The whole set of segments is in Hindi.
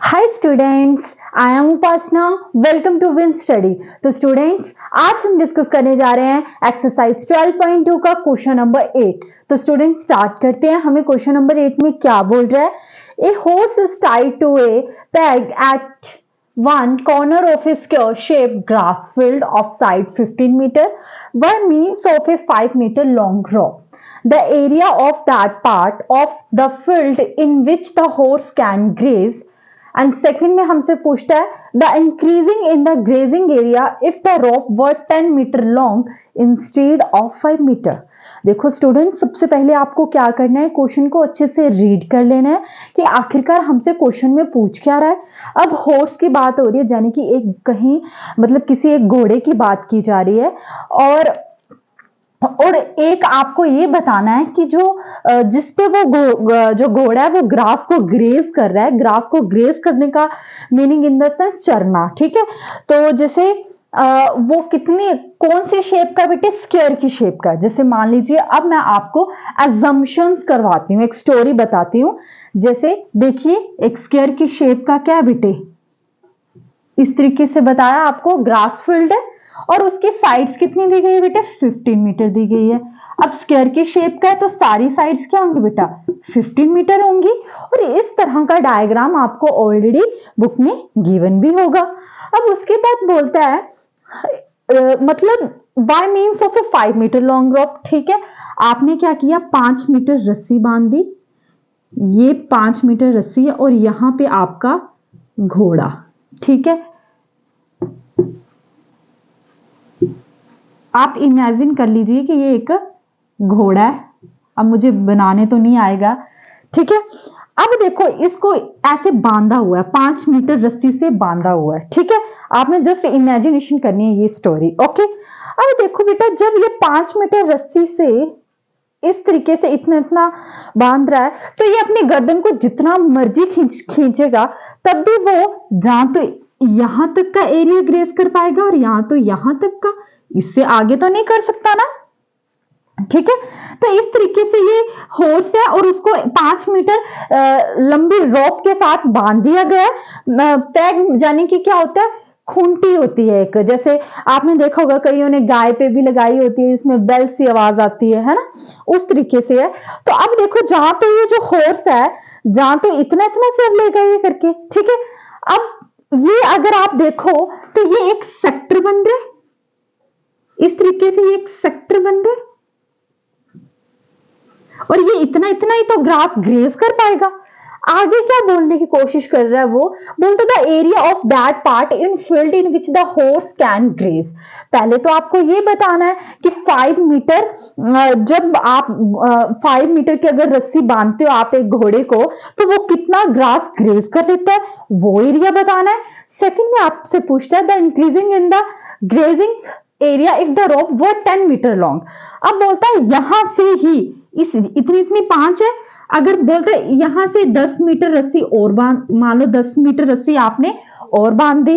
Hi students, I am Upasana. Welcome to win study. तो स्टूडेंट्स, आज हम डिस्कस करने जा रहे हैं एक्सरसाइज 12.2 का क्वेश्चन नंबर 8। तो स्टूडेंट्स स्टार्ट करते हैं। हमें क्वेश्चन नंबर 8 में क्या बोल रहा है? A horse is tied to a peg at one corner of a square shaped grass field of side 15 meter by means of a 5 meter long rope. The area of that part of the field in which the horse can graze. And second में हमसे पूछता है the increasing in the grazing area if the rope were 10 metre long instead of 5 metre. देखो स्टूडेंट, सबसे पहले आपको क्या करना है, क्वेश्चन को अच्छे से रीड कर लेना है कि आखिरकार हमसे क्वेश्चन में पूछ क्या रहा है। अब हॉर्स की बात हो रही है, यानी कि एक कहीं मतलब किसी एक घोड़े की बात की जा रही है, और एक आपको ये बताना है कि जो जिसपे वो जो घोड़ा है वो ग्रास को ग्रेज कर रहा है। ग्रास को ग्रेज करने का मीनिंग इन द सेंस चरना, ठीक है। तो जैसे वो कितनी कौन सी शेप का बेटे? स्क्वायर की शेप का। जैसे मान लीजिए, अब मैं आपको एजम्पशंस करवाती हूँ, एक स्टोरी बताती हूँ। जैसे देखिए, एक स्क्वायर की शेप का क्या बेटे, इस तरीके से बताया आपको, ग्रास फील्ड है और उसकी साइड्स कितनी दी गई है बेटा? 15 मीटर दी गई है। अब स्क्वायर की शेप का है तो सारी साइड्स क्या होंगी बेटा? 15 मीटर होंगी। और इस तरह का डायग्राम आपको ऑलरेडी बुक में गिवन भी होगा। अब उसके बाद बोलता है मतलब by means of a 5 metre long rope, ठीक है। आपने क्या किया, 5 मीटर रस्सी बांध दी। ये 5 मीटर रस्सी है और यहां पे आपका घोड़ा, ठीक है। आप इमेजिन कर लीजिए कि ये एक घोड़ा है। अब मुझे बनाने तो नहीं आएगा, ठीक है। अब देखो, इसको ऐसे बांधा हुआ है, 5 मीटर रस्सी से बांधा हुआ है, ठीक है। आपने जस्ट इमेजिनेशन करनी है ये स्टोरी, ओके। अब देखो बेटा, जब ये 5 मीटर रस्सी से इस तरीके से इतना इतना बांध रहा है, तो ये अपनी गर्दन को जितना मर्जी खींचेगा, तब भी वो जहां तो यहां तक का एरिया ग्रेस कर पाएगा और यहां तो यहां तक का, इससे आगे तो नहीं कर सकता ना, ठीक है। तो इस तरीके से ये हॉर्स है और उसको 5 मीटर लंबी रोप के साथ बांध दिया गया है। पैग यानी कि क्या होता है? खूंटी होती है एक, जैसे आपने देखा होगा कईयों ने गाय पे भी लगाई होती है, इसमें बेल सी आवाज आती है ना, उस तरीके से है। तो अब देखो, जहां तो ये जो हॉर्स है, जहां तो इतना इतना चल लेगा ये करके, ठीक है। अब ये अगर आप देखो तो ये एक सेक्टर बन रहा है, इस तरीके से ये एक सेक्टर बन रहा है और ये इतना इतना ही तो ग्रास ग्रेज कर पाएगा। आगे क्या बोलने की कोशिश कर रहा है वो? बोलता the area of that part in field in which the horse can graze. पहले तो आपको ये बताना है कि 5 मीटर, जब आप 5 मीटर की अगर रस्सी बांधते हो आप एक घोड़े को, तो वो कितना ग्रास ग्रेज कर लेता है, वो एरिया बताना है। सेकंड में आपसे पूछता है the increasing in the grazing area if the रोप वो 10 मीटर लॉन्ग। अब बोलता है यहां से ही इस इतनी इतनी 5 है, अगर बोलते यहां से 10 मीटर रस्सी और बांध, मान लो 10 मीटर रस्सी आपने और बांध दी,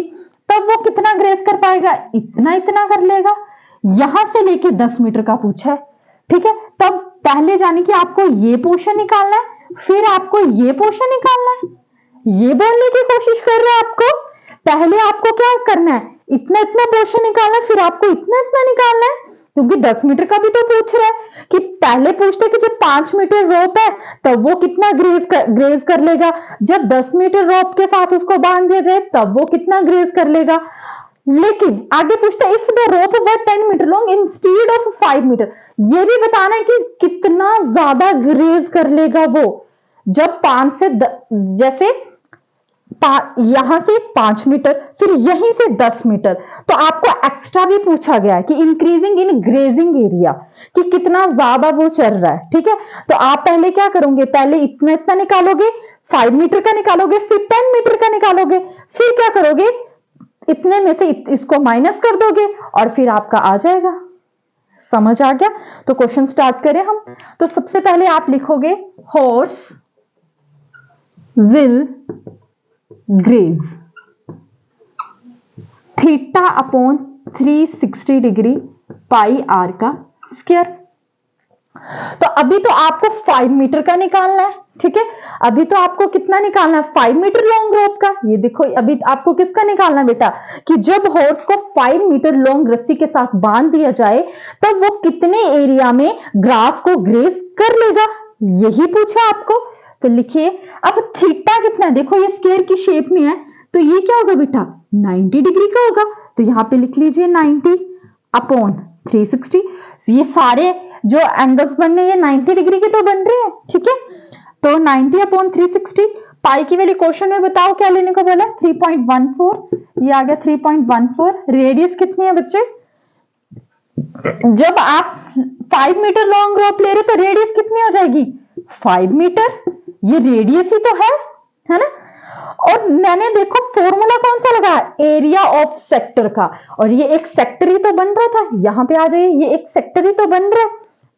तब वो कितना ग्रेस कर पाएगा? इतना इतना कर लेगा। यहां से लेके 10 मीटर का पूछा है, ठीक है। तब पहले जाने कि आपको ये पोर्शन निकालना है, फिर आपको ये पोर्शन निकालना है। ये बोलने की कोशिश कर रहे हैं आपको, पहले आपको क्या करना है, इतना इतना पोर्शन निकालना है, फिर आपको इतना इतना निकालना है, क्योंकि 10 मीटर का भी तो पूछ रहा है कि पहले पूछते हैं कि जब 5 मीटर रोप है तब वो कितना ग्रेज कर लेगा, जब 10 मीटर रोप के साथ उसको बांध दिया जाए तब वो कितना ग्रेज कर लेगा। लेकिन आगे पूछता है if the rope were 10 metre long instead of 5 metre, ये भी बताना है कि कितना ज्यादा ग्रेज कर लेगा वो, जब 5 से जैसे यहां से 5 मीटर, फिर यहीं से 10 मीटर। तो आपको एक्स्ट्रा भी पूछा गया है कि इंक्रीजिंग इन ग्रेजिंग एरिया, कि कितना ज्यादा वो चल रहा है, ठीक है। तो आप पहले क्या करोगे, पहले इतना इतना निकालोगे, 5 मीटर का निकालोगे, फिर 10 मीटर का निकालोगे, फिर क्या करोगे, इतने में से इसको माइनस कर दोगे और फिर आपका आ जाएगा। समझ आ गया? तो क्वेश्चन स्टार्ट करें हम। तो सबसे पहले आप लिखोगे horse will graze theta upon 360 degree pi r का स्क्वायर। तो अभी तो आपको 5 मीटर का निकालना है, ठीक है। अभी तो आपको कितना निकालना है, 5 मीटर लॉन्ग रोप का। ये देखो अभी आपको किसका निकालना है बेटा, कि जब हॉर्स को 5 मीटर लॉन्ग रस्सी के साथ बांध दिया जाए तब वो कितने एरिया में ग्रास को ग्रेस कर लेगा, यही पूछा आपको। तो लिखिए, अब थीटा कितना है, देखो ये स्क्वायर की शेप में है, तो ये क्या होगा बेटा, 90 डिग्री का होगा। तो यहां पे लिख लीजिए 90 अपॉन 360। ये सारे जो एंगल्स बन रहे हैं ये 90 डिग्री के तो बन रहे हैं, ठीक है। तो 90 अपॉन 360, पाई की वैल्यू क्वेश्चन में बताओ क्या लेने को बोला, 3.14। ये आ गया 3.14। रेडियस कितनी है बच्चे, जब आप 5 मीटर लॉन्ग रोप ले रहे तो रेडियस कितनी हो जाएगी, 5 मीटर। ये रेडियस ही तो है ना। और मैंने देखो फॉर्मूला कौन सा लगा, एरिया ऑफ सेक्टर का, और ये एक सेक्टर ही तो बन रहा था, यहां पे आ जाइए, ये एक सेक्टर ही तो बन रहा है।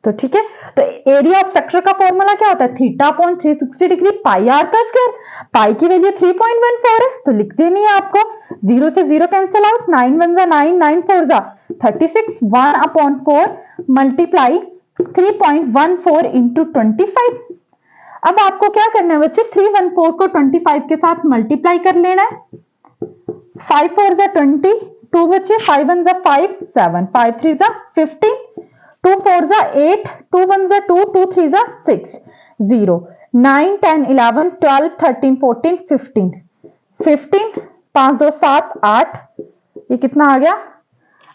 तो ठीक है, तो एरिया ऑफ सेक्टर का फॉर्मूला क्या होता है, theta upon 360 degree pi r का स्क्वायर। पाई की वैल्यू 3.14 है, तो लिख देनी है आपको, 0 से 0 कैंसिल आउट, 9 1 जा 9, 9 4 जा 36, 1 अपॉन 4 मल्टीप्लाई 3.14 इंटू 25। अब आपको क्या करना है बच्चे, 314 को 25 के साथ मल्टीप्लाई कर लेना है, 5 4 जा 20, 2 बच्चे, 5 1 जा 5, 7, 5 3 जा 15, 2 4 जा 8, 2 1 जा 2, 2 3 जा 6, 0, 9 10 11 12 13 14 15, 15 5 2 7 8, ये कितना आ गया।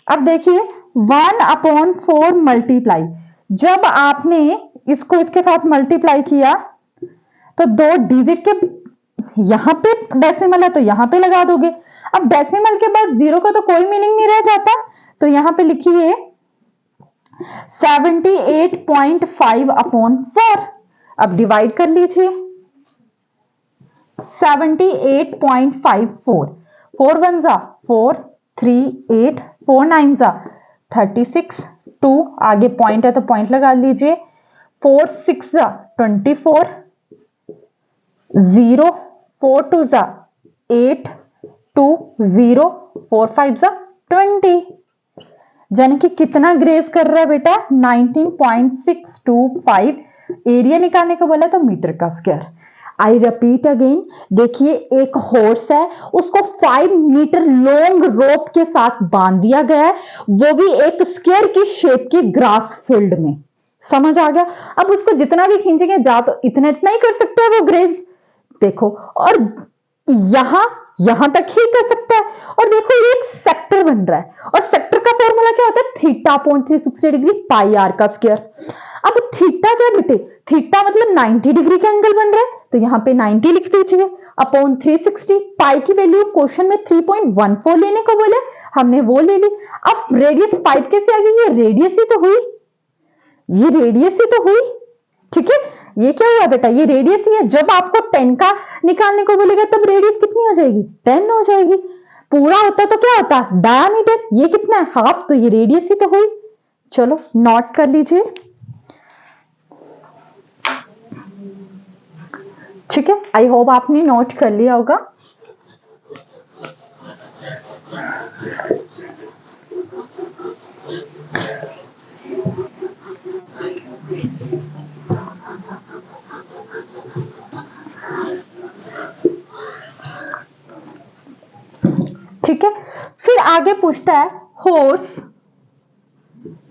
अब देखिए 1 अपॉन 4 मल्टीप्लाई, जब आपने इसको इसके साथ मल्टीप्लाई किया तो 2 डिजिट के यहां पे डेसिमल है तो यहां पे लगा दोगे। अब डेसिमल के बाद 0 का तो कोई मीनिंग नहीं रह जाता, तो यहां पे लिखिए 78.5 अपॉन 4। अब डिवाइड कर लीजिए, 78.54, 4 1 जा 4, 3 8, 4 9 जा 36, 2 आगे पॉइंट है तो पॉइंट लगा लीजिए, 4 6 जा 24, 0 4 2 जा 8, 2 0, 4 5 जा 20, यानी कि कितना ग्रेस कर रहा है बेटा, 19.625। एरिया निकालने को बोला तो मीटर का स्क्वायर। आई रिपीट अगेन, देखिए एक हॉर्स है, उसको 5 मीटर लॉन्ग रोप के साथ बांध दिया गया है, वो भी एक स्क्वायर की शेप की ग्रास फील्ड में। समझ आ गया। अब उसको जितना भी खींचेंगे जा तो इतना इतना ही कर सकते हैं वो ग्रेस, देखो, और यहां तक ही कर सकता है। और देखो ये एक सेक्टर बन रहा है, और सेक्टर का फॉर्मूला क्या होता है, theta upon 360 degree pi r का स्क्वायर। अब थीटा क्या बेटे, थीटा मतलब 90 डिग्री का एंगल बन रहा है, तो यहां पे 90 लिख दीजिए अपॉन 360। पाई की वैल्यू क्वेश्चन में 3.14 लेने को बोले, हमने वो ले ली। अब रेडियस 5 कैसे आ गई, ये रेडियस ही तो हुई, ये रेडियस ही तो हुई, ठीक है। ये क्या हुआ बेटा, ये रेडियस ही है। जब आपको 10 का निकालने को बोलेगा तब रेडियस कितनी हो जाएगी, 10 हो जाएगी। पूरा होता तो क्या होता, डायमीटर, ये कितना है, हाफ, तो ये रेडियस ही तो हुई। चलो नोट कर लीजिए, ठीक है। आई होप आपने नोट कर लिया होगा। ठीक है, फिर आगे पूछता है, horse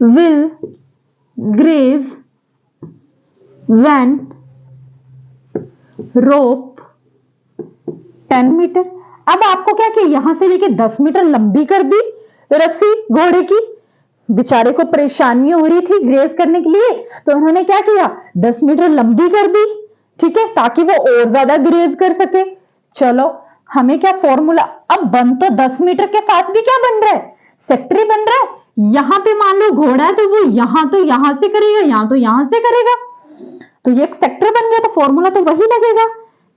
will graze when rope 10 metre. अब आपको क्या किया, यहां से लेके 10 मीटर लंबी कर दी रस्सी घोड़े की, बेचारे को परेशानी हो रही थी ग्रेज करने के लिए, तो उन्होंने क्या किया, 10 मीटर लंबी कर दी, ठीक है, ताकि वो और ज्यादा ग्रेज कर सके। चलो हमें क्या फॉर्मूला, अब बन तो 10 मीटर के साथ भी क्या बन रहा है, सेक्टर ही बन रहा है। यहां पे मान लो घोड़ा है तो वो यहां तो यहां से करेगा, यहां तो यहां से करेगा, तो ये एक सेक्टर बन गया, तो फॉर्मूला तो वही लगेगा,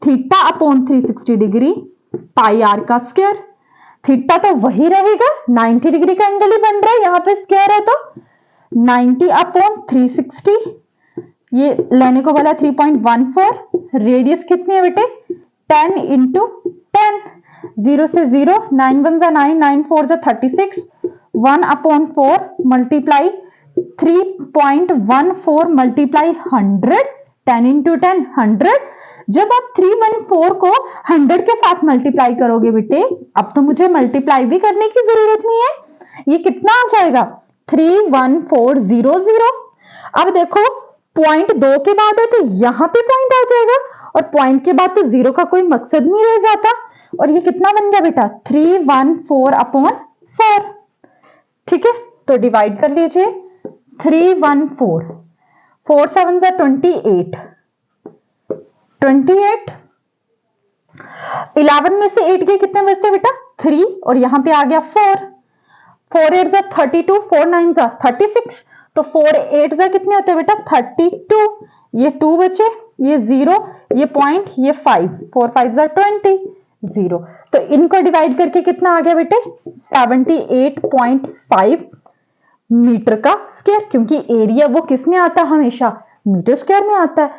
theta upon 360 degree pi r का स्क्वायर। थीटा तो वही रहेगा, 90 डिग्री का एंगल ही बन रहा है, यहां पे स्क्वायर है तो 90 अपॉन 360, ये लेने को बोला 3.14। रेडियस कितनी है बेटे, 10 इंटू 10, 0 से 0, 9 1 जा 9, 9 4 जा 36, 1 अपॉन 4 मल्टीप्लाई 3.14 मल्टीप्लाई 100, 10 इंटू 10 100। जब आप 314 को 100 के साथ मल्टीप्लाई करोगे बेटे, अब तो मुझे मल्टीप्लाई भी करने की जरूरत नहीं है, ये कितना आ जाएगा 31400। अब देखो पॉइंट 2 के बाद है तो यहां पे पॉइंट आ जाएगा, और पॉइंट के बाद तो जीरो का कोई मकसद नहीं रह जाता। और ये कितना बन गया बेटा 314/4। ठीक है, तो डिवाइड कर लीजिए 314, 4 7 28, 28। 11 में से 8 के कितने बचते बेटा 3, और यहां पे आ गया 4, 4 8 जा 32, 4 9 जा 36, तो 4 8 जा कितने होते हैं बेटा 32। ये 2 बचे, ये 0, ये पॉइंट, ये 5, 4 5 जा 20, 0। तो इनको डिवाइड करके कितना आ गया बेटे 78.5 मीटर का स्क्वायर, क्योंकि एरिया वो किस में आता है हमेशा मीटर स्क्वायर में आता है।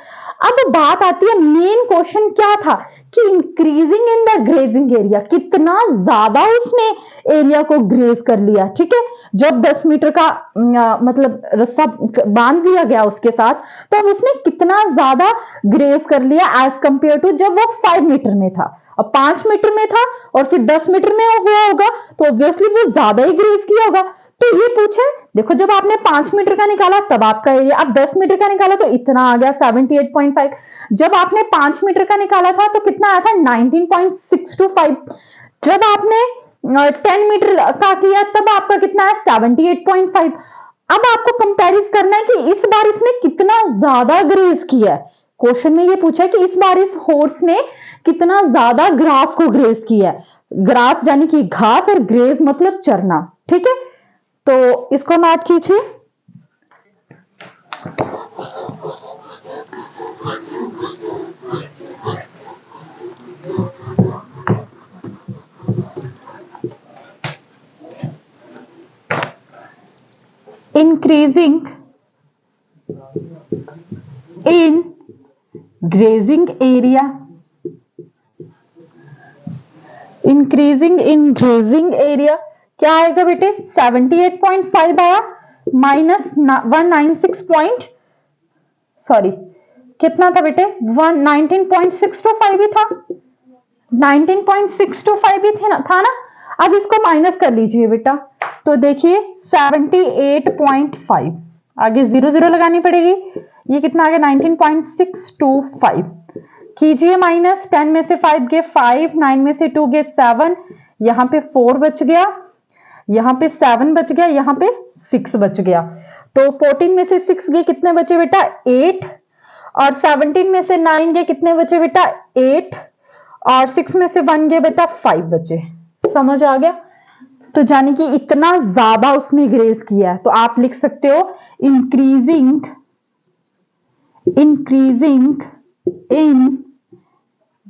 अब बात आती है मेन क्वेश्चन क्या था कि increasing in the grazing area, कितना ज्यादा उसने एरिया को ग्रेज कर लिया। ठीक है, जब 10 मीटर का मतलब रस्सा बांध दिया गया उसके साथ, तो अब उसने कितना ज्यादा ग्रेज कर लिया एज कंपेयर टू जब वो 5 मीटर में था। अब 5 मीटर में था और फिर 10 मीटर में हुआ होगा, तो ऑब्वियसली वो ज्यादा ही ग्रेज किया होगा। तो ये पूछे, देखो जब आपने 5 मीटर का निकाला तब आपका एरिया, अब 10 मीटर का निकाला तो इतना आ गया 78.5। जब आपने 5 मीटर का निकाला था तो कितना आया था 19.625। जब आपने 10 मीटर का किया तब आपका कितना है 78.5। अब आपको कंपेरिज करना है कि इस बार इसने कितना ज्यादा ग्रेज किया है। क्वेश्चन में ये पूछा है कि इस बार इस हॉर्स ने कितना ज्यादा ग्रास को ग्रेज किया है। ग्रास यानी कि घास, और ग्रेज मतलब चरना। ठीक है, तो इसको नोट कीजिए। Increasing in grazing area, increasing in grazing area क्या आएगा बेटे 78.5 आया माइनस 196 सॉरी कितना था बेटे 19.625 भी था, 19.625 भी था ना। अब इसको माइनस कर लीजिए बेटा, तो देखिए 78.5 आगे 0 0 लगानी पड़ेगी, ये कितना आ गया 19.625 कीजिए माइनस। 10 में से 5 गए 5, 9 में से 2 गए 7, यहां पे 4 बच गया, यहां पे 7 बच गया, यहां पे 6 बच गया। तो 14 में से 6 गए कितने बचे बेटा 8, और 17 में से 9 गए कितने बचे बेटा 8, और 6 में से 1 गए बेटा 5 बचे। समझ आ गया? तो जानी कि इतना ज्यादा उसने ग्रेज किया है, तो आप लिख सकते हो increasing in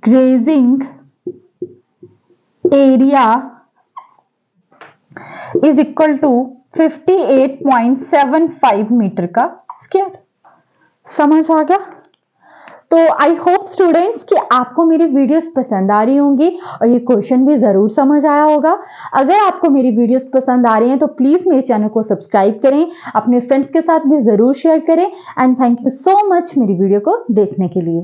grazing area is equal to 58.75 metre का स्क्वायर। समझ आ गया? तो आई होप स्टूडेंट्स कि आपको मेरी वीडियोस पसंद आ रही होंगी और ये क्वेश्चन भी जरूर समझ आया होगा। अगर आपको मेरी वीडियोस पसंद आ रही हैं तो प्लीज मेरे चैनल को सब्सक्राइब करें, अपने फ्रेंड्स के साथ भी जरूर शेयर करें। And thank you so much मेरी वीडियो को देखने के लिए।